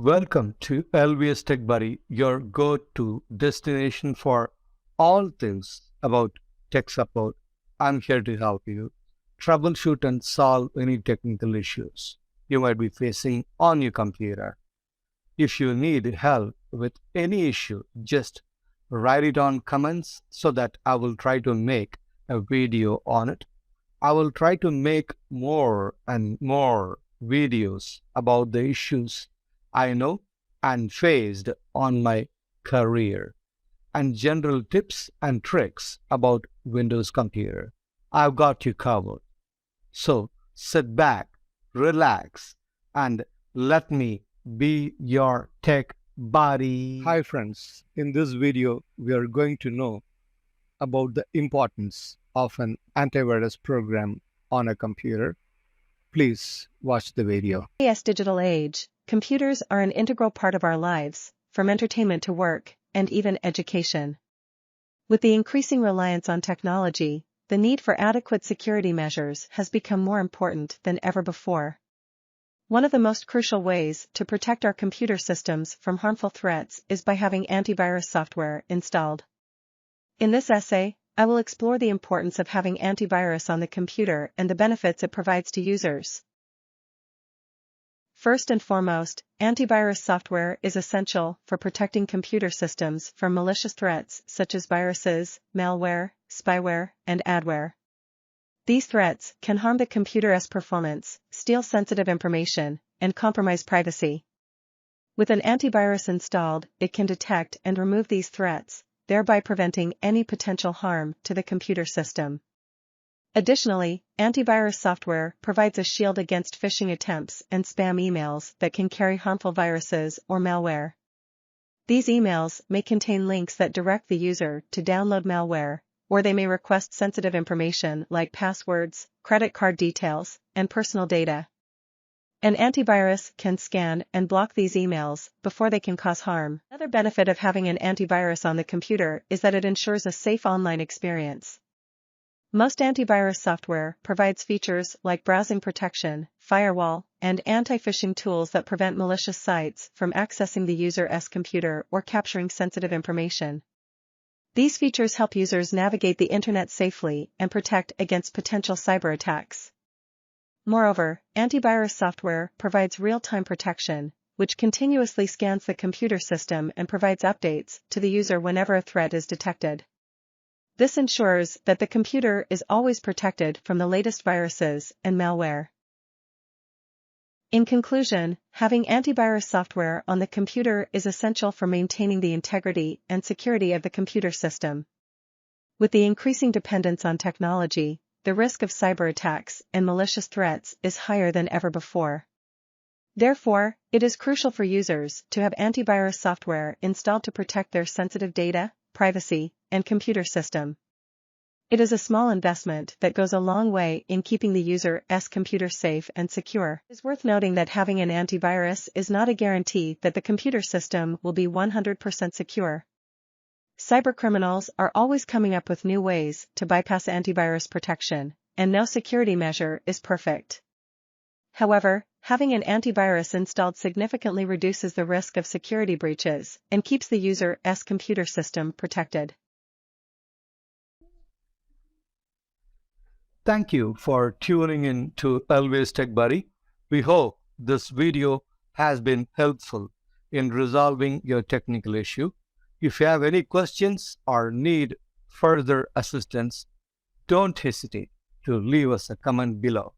Welcome to LVS Tech Buddy, your go-to destination for all things about tech support. I'm here to help you troubleshoot and solve any technical issues you might be facing on your computer. If you need help with any issue, just write it on comments so that I will try to make a video on it. I will try to make more and more videos about the issues I know and faced on my career, and general tips and tricks about Windows computer. I've got you covered. So sit back, relax, and let me be your tech buddy. Hi friends, in this video we are going to know about the importance of an antivirus program on a computer. Please watch the video. In today's digital age, computers are an integral part of our lives, from entertainment to work, and even education. With the increasing reliance on technology, the need for adequate security measures has become more important than ever before. One of the most crucial ways to protect our computer systems from harmful threats is by having antivirus software installed. In this essay, I will explore the importance of having antivirus on the computer and the benefits it provides to users. First and foremost, antivirus software is essential for protecting computer systems from malicious threats such as viruses, malware, spyware, and adware. These threats can harm the computer's performance, steal sensitive information, and compromise privacy. With an antivirus installed, it can detect and remove these threats, thereby preventing any potential harm to the computer system. Additionally, antivirus software provides a shield against phishing attempts and spam emails that can carry harmful viruses or malware. These emails may contain links that direct the user to download malware, or they may request sensitive information like passwords, credit card details, and personal data. An antivirus can scan and block these emails before they can cause harm. Another benefit of having an antivirus on the computer is that it ensures a safe online experience. Most antivirus software provides features like browsing protection, firewall, and anti-phishing tools that prevent malicious sites from accessing the user's computer or capturing sensitive information. These features help users navigate the internet safely and protect against potential cyber attacks. Moreover, antivirus software provides real-time protection, which continuously scans the computer system and provides updates to the user whenever a threat is detected. This ensures that the computer is always protected from the latest viruses and malware. In conclusion, having antivirus software on the computer is essential for maintaining the integrity and security of the computer system. With the increasing dependence on technology, the risk of cyber attacks and malicious threats is higher than ever before. Therefore, it is crucial for users to have antivirus software installed to protect their sensitive data, privacy, and computer system. It is a small investment that goes a long way in keeping the user's computer safe and secure. It is worth noting that having an antivirus is not a guarantee that the computer system will be 100% secure. Cybercriminals are always coming up with new ways to bypass antivirus protection, and no security measure is perfect. However, having an antivirus installed significantly reduces the risk of security breaches and keeps the user's computer system protected. Thank you for tuning in to LVS Tech Buddy. We hope this video has been helpful in resolving your technical issue. If you have any questions or need further assistance, don't hesitate to leave us a comment below.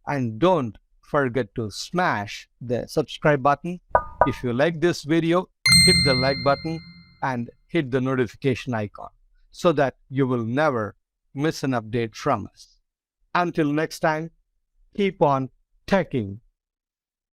And don't forget to smash the subscribe button. If you like this video, hit the like button and hit the notification icon so that you will never miss an update from us. Until next time, keep on teching.